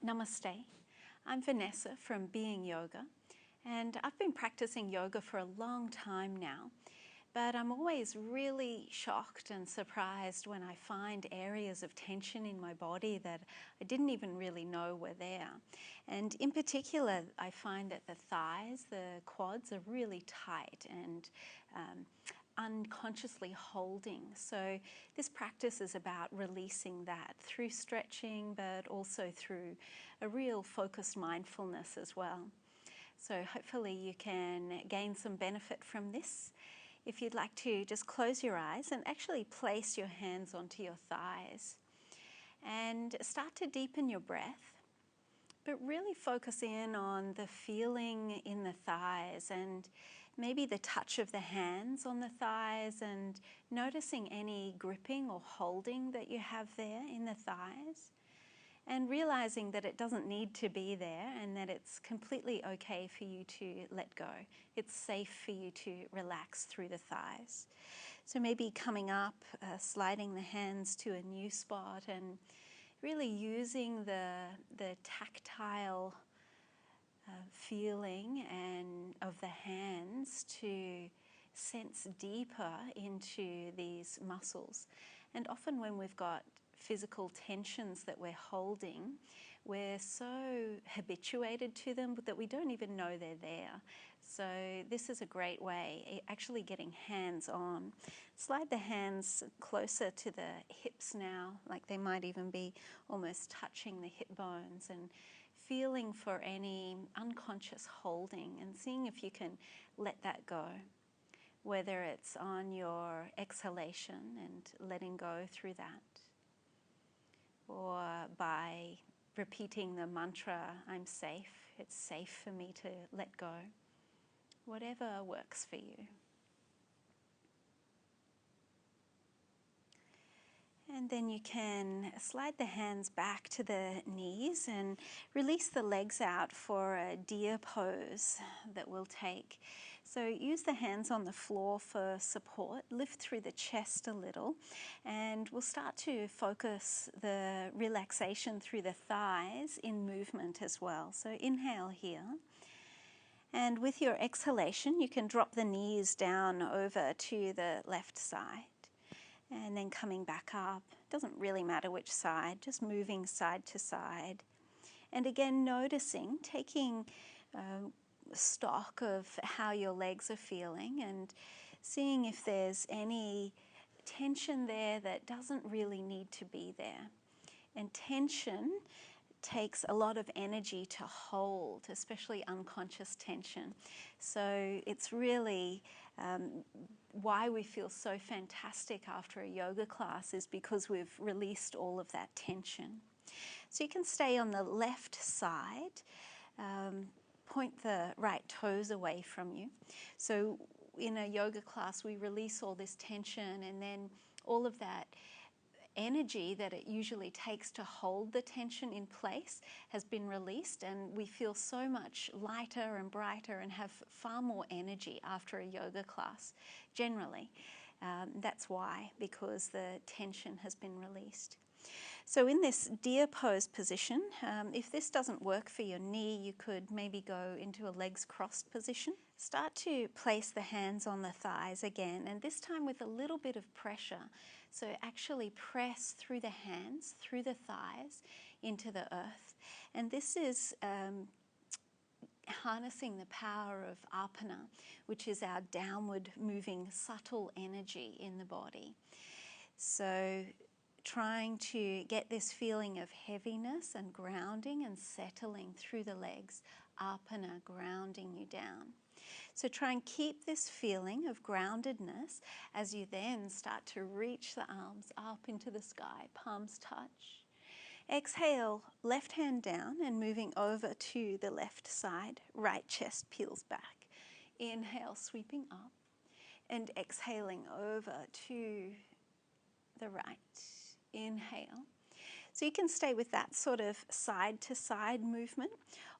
Namaste. I'm Vanessa from Being Yoga, and I've been practicing yoga for a long time now, but I'm always really shocked and surprised when I find areas of tension in my body that I didn't even really know were there. And in particular, I find that the thighs, the quads are really tight and unconsciously holding. So this practice is about releasing that through stretching, but also through a real focused mindfulness as well. So hopefully you can gain some benefit from this. If you'd like to just close your eyes and actually place your hands onto your thighs and start to deepen your breath, but really focus in on the feeling in the thighs and maybe the touch of the hands on the thighs and noticing any gripping or holding that you have there in the thighs, and realizing that it doesn't need to be there and that it's completely okay for you to let go. It's safe for you to relax through the thighs. So maybe coming up, sliding the hands to a new spot and really using the tactile feeling and of the hands to sense deeper into these muscles. And often when we've got physical tensions that we're holding, we're so habituated to them that we don't even know they're there. So this is a great way, actually getting hands on. Slide the hands closer to the hips now, like they might even be almost touching the hip bones, and feeling for any unconscious holding and seeing if you can let that go. Whether it's on your exhalation and letting go through that, or by repeating the mantra, I'm safe, it's safe for me to let go. Whatever works for you. And then you can slide the hands back to the knees and release the legs out for a deer pose that we'll take. So use the hands on the floor for support, lift through the chest a little, and we'll start to focus the relaxation through the thighs in movement as well. So inhale here. And with your exhalation, you can drop the knees down over to the left side. And then coming back up, doesn't really matter which side, just moving side to side. And again, noticing, taking stock of how your legs are feeling and seeing if there's any tension there that doesn't really need to be there. And tension takes a lot of energy to hold, especially unconscious tension. So it's really why we feel so fantastic after a yoga class is because we've released all of that tension. So you can stay on the left side, point the right toes away from you. So in a yoga class we release all this tension, and then all of that energy that it usually takes to hold the tension in place has been released, and we feel so much lighter and brighter and have far more energy after a yoga class generally. That's why, because the tension has been released. So in this deer pose position, if this doesn't work for your knee, you could maybe go into a legs crossed position. Start to place the hands on the thighs again, and this time with a little bit of pressure. So actually press through the hands, through the thighs, into the earth. And this is harnessing the power of apana, which is our downward moving subtle energy in the body. So trying to get this feeling of heaviness and grounding and settling through the legs, apana, grounding you down. So try and keep this feeling of groundedness as you then start to reach the arms up into the sky, palms touch. Exhale, left hand down and moving over to the left side, right chest peels back. Inhale, sweeping up, and exhaling over to the right. Inhale. So you can stay with that sort of side to side movement,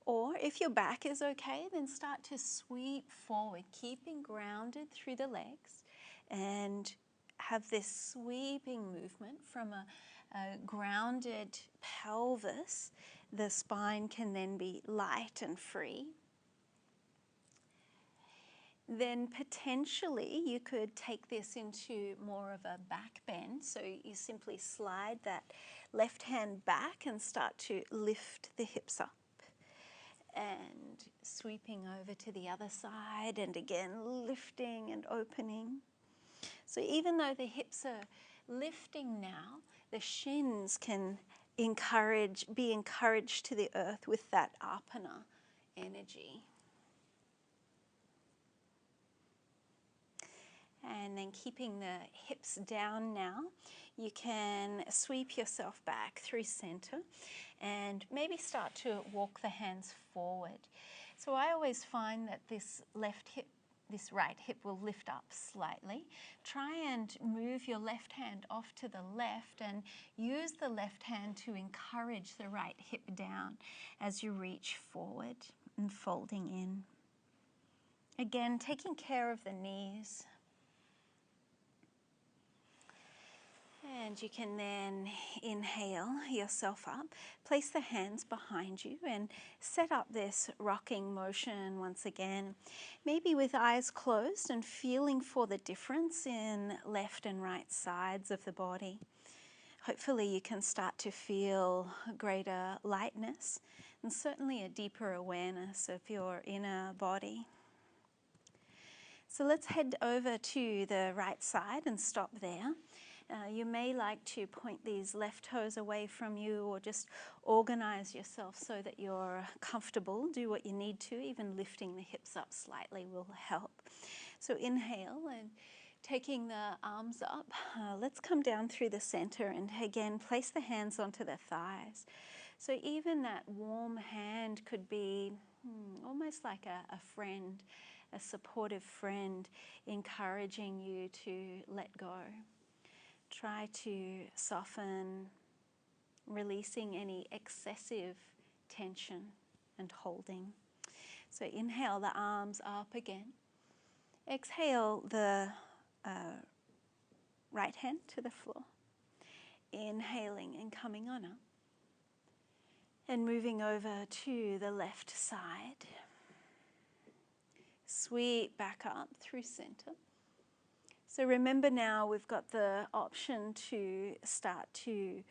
or if your back is okay, then start to sweep forward, keeping grounded through the legs, and have this sweeping movement from a a grounded pelvis, the spine can then be light and free. Then potentially you could take this into more of a back bend. So you simply slide that left hand back and start to lift the hips up. And sweeping over to the other side, and again lifting and opening. So even though the hips are lifting now, the shins can be encouraged to the earth with that apana energy. And then keeping the hips down now, you can sweep yourself back through center and maybe start to walk the hands forward. So I always find that this right hip will lift up slightly. Try and move your left hand off to the left and use the left hand to encourage the right hip down as you reach forward and folding in. Again, taking care of the knees. And you can then inhale yourself up, place the hands behind you and set up this rocking motion once again, maybe with eyes closed and feeling for the difference in left and right sides of the body. Hopefully you can start to feel greater lightness and certainly a deeper awareness of your inner body. So let's head over to the right side and stop there. You may like to point these left toes away from you or just organize yourself so that you're comfortable. Do what you need to, even lifting the hips up slightly will help. So inhale and taking the arms up. Let's come down through the center and again place the hands onto the thighs. So even that warm hand could be almost like a friend, a supportive friend encouraging you to let go. Try to soften, releasing any excessive tension and holding. So inhale the arms up again. Exhale the right hand to the floor. Inhaling and coming on up. And moving over to the left side. Sweep back up through center. So remember now we've got the option to start to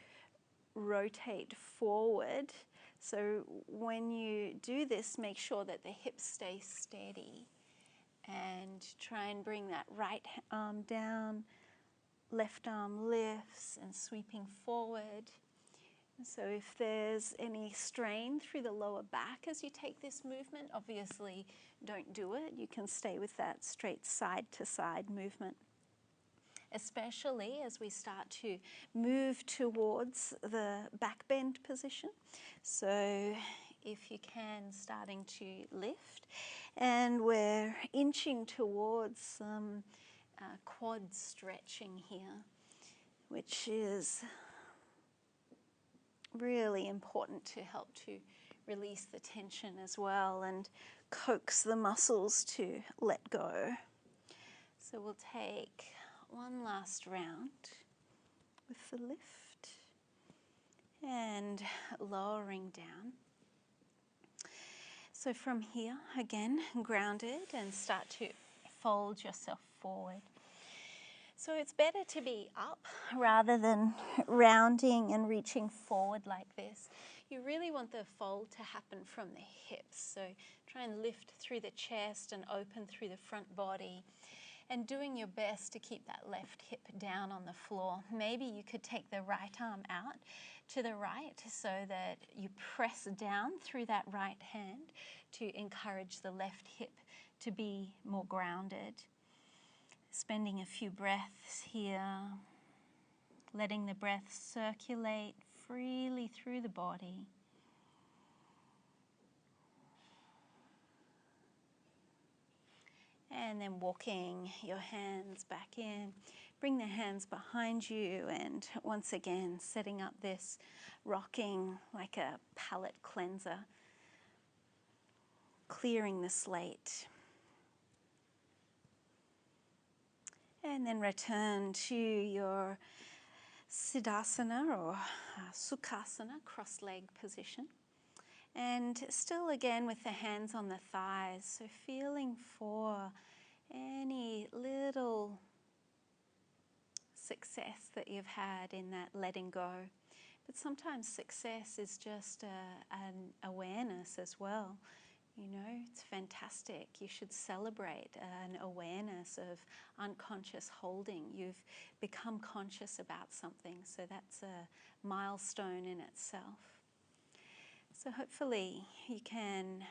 rotate forward. So when you do this, make sure that the hips stay steady and try and bring that right arm down, left arm lifts and sweeping forward. So if there's any strain through the lower back as you take this movement, obviously don't do it. You can stay with that straight side to side movement, especially as we start to move towards the back bend position. So if you can, starting to lift, and we're inching towards some quad stretching here, which is really important to help to release the tension as well and coax the muscles to let go. So we'll take one last round with the lift and lowering down. So from here, again, grounded and start to fold yourself forward. So it's better to be up rather than rounding and reaching forward like this. You really want the fold to happen from the hips. So try and lift through the chest and open through the front body. And doing your best to keep that left hip down on the floor. Maybe you could take the right arm out to the right so that you press down through that right hand to encourage the left hip to be more grounded. Spending a few breaths here, letting the breath circulate freely through the body. And then walking your hands back in. Bring the hands behind you and once again setting up this rocking like a palate cleanser. Clearing the slate. And then return to your Siddhasana or Sukhasana, cross-leg position. And still again with the hands on the thighs, so feeling for any little success that you've had in that letting go. But sometimes success is just an awareness as well. You know, it's fantastic. You should celebrate an awareness of unconscious holding. You've become conscious about something, so that's a milestone in itself. So hopefully you can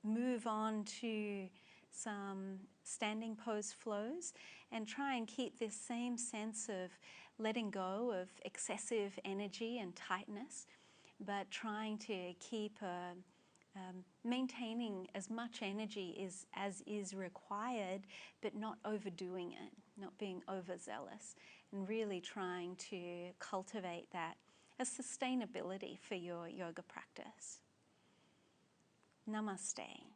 move on to some standing pose flows and try and keep this same sense of letting go of excessive energy and tightness, but trying to keep maintaining as much energy as is required, but not overdoing it, not being overzealous, and really trying to cultivate that as sustainability for your yoga practice. Namaste.